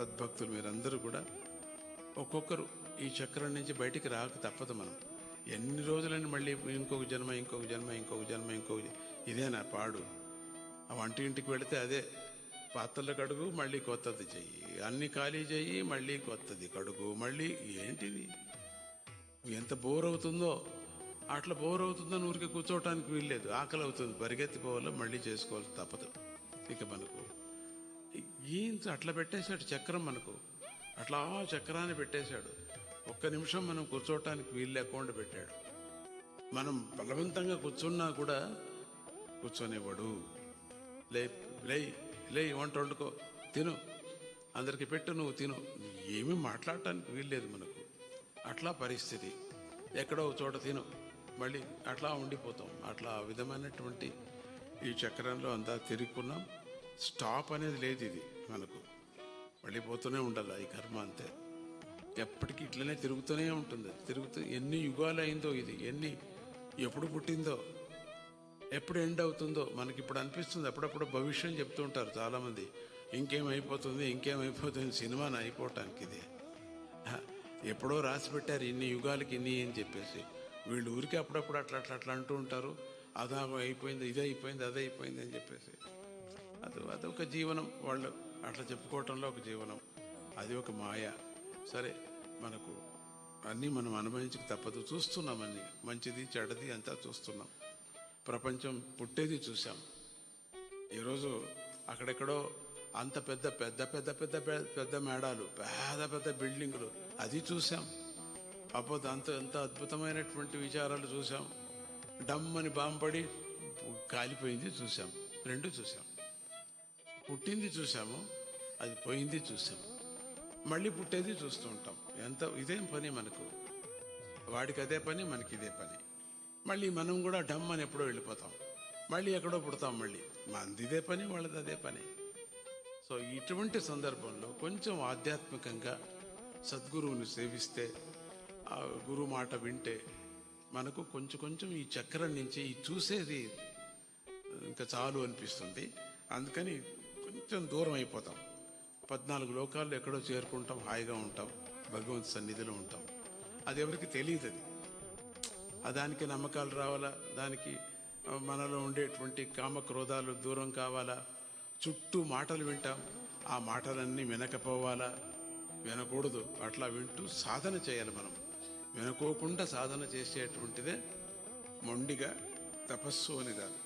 సద్భక్తులు మీరందరూ కూడా ఒక్కొక్కరు ఈ చక్రం నుంచి బయటికి రాక తప్పదు. మనం ఎన్ని రోజులని మళ్ళీ ఇంకొక జన్మ ఇంకొక జన్మ ఇంకొక జన్మ ఇంకొక ఇదేనా పాడు. ఆ వంటింటికి వెళితే అదే పాత్రలు కడుగు, మళ్ళీ కొత్తది చెయ్యి, అన్ని ఖాళీ చెయ్యి, మళ్ళీ కొత్తది కడుగు, మళ్ళీ ఏంటిది ఎంత బోర్ అవుతుందో. అట్లా బోర్ అవుతుందని ఊరికి కూర్చోవటానికి వీల్లేదు. ఆకలి అవుతుంది, పరిగెత్తిపోవాలో మళ్ళీ చేసుకోవాలి తప్పదు. ఇక మనకు ఏం అట్లా పెట్టేశాడు చక్రం, మనకు అట్లా చక్రాన్ని పెట్టేశాడు. ఒక్క నిమిషం మనం కూర్చోవటానికి వీలు లేకుండా పెట్టాడు. మనం బలవంతంగా కూర్చున్నా కూడా కూర్చొనివ్వడు. లే లే లే, వంట వండుకో, తిను, అందరికి పెట్టు, నువ్వు తిను, ఏమీ మాట్లాడటానికి వీల్లేదు మనకు. అట్లా పరిస్థితి. ఎక్కడో చోట తిను, మళ్ళీ అట్లా ఉండిపోతాం. అట్లా ఆ విధమైనటువంటి ఈ చక్రంలో అంతా తిరుగుకున్నాం. స్టాప్ అనేది లేదు. ఇది మనకు మళ్ళీ పోతూనే ఉండాలి ఈ కర్మ. అంతే, ఎప్పటికీ ఇట్లనే తిరుగుతూనే ఉంటుంది. ఎన్ని యుగాలు అయిందో ఇది, ఎప్పుడు పుట్టిందో, ఎప్పుడు ఎండ్ అవుతుందో మనకి ఇప్పుడు అనిపిస్తుంది. అప్పుడప్పుడు భవిష్యం చెప్తూ ఉంటారు చాలామంది, ఇంకేమైపోతుంది సినిమాని అయిపోవటానికి. ఇది ఎప్పుడో రాసి పెట్టారు ఇన్ని యుగాలకి ఇన్ని అని చెప్పేసి. వీళ్ళు ఊరికి అప్పుడప్పుడు అట్లా అంటూ ఉంటారు. అదా అయిపోయింది, ఇది అయిపోయింది, అదే అయిపోయింది అని చెప్పేసి. అదొక జీవనం, వాళ్ళు అట్లా చెప్పుకోవటంలో ఒక జీవనం, అది ఒక మాయ. సరే, మనకు అన్నీ మనం అనుభవించక తప్పదు. చూస్తున్నాం అన్నీ, మంచిది చెడ్డది అంతా చూస్తున్నాం. ప్రపంచం పుట్టేది చూసాం. ఈరోజు అక్కడెక్కడో అంత పెద్ద పెద్ద పెద్ద పెద్ద పెద్ద మేడాలు, పెద్ద పెద్ద బిల్డింగులు, అది చూసాం. అప్పుడు ఎంత అద్భుతమైనటువంటి విచారాలు చూసాం. డమ్మని బాంబడి కాలిపోయింది చూసాం. రెండు చూసాం. పుట్టింది చూసాము, అది పోయింది చూసాం, మళ్ళీ పుట్టేది చూస్తూ ఉంటాం. ఇదేం పని మనకు. వాడికి అదే పని, మనకి ఇదే పని. మళ్ళీ మనం కూడా డమ్ అని ఎప్పుడో వెళ్ళిపోతాం, మళ్ళీ ఎక్కడో పుడతాం. మళ్ళీ మనది ఇదే పని, వాళ్ళది అదే పని. సో ఇటువంటి సందర్భంలో కొంచెం ఆధ్యాత్మికంగా సద్గురువుని సేవిస్తే, ఆ గురువు మాట వింటే మనకు కొంచెం ఈ చక్రం నుంచి ఈ చూసేది ఇంకా చాలు అనిపిస్తుంది. అందుకని కొంచెం దూరం అయిపోతాం. 14 లోకాల్లో ఎక్కడో చేరుకుంటాం, హాయిగా ఉంటాం, భగవంతు సన్నిధిలో ఉంటాం. అది ఎవరికి తెలియదు. అది దానికి నమ్మకాలు రావాలా, దానికి మనలో ఉండేటువంటి కామక్రోధాలు దూరం కావాలా, చుట్టూ మాటలు వింటాం, ఆ మాటలన్నీ వినకపోవాలా, వినకూడదు. అట్లా వింటూ సాధన చేయాలి. మనం వినుకోకుండా సాధన చేసేటువంటిదే మొండిగా తపస్సు అని కాదు.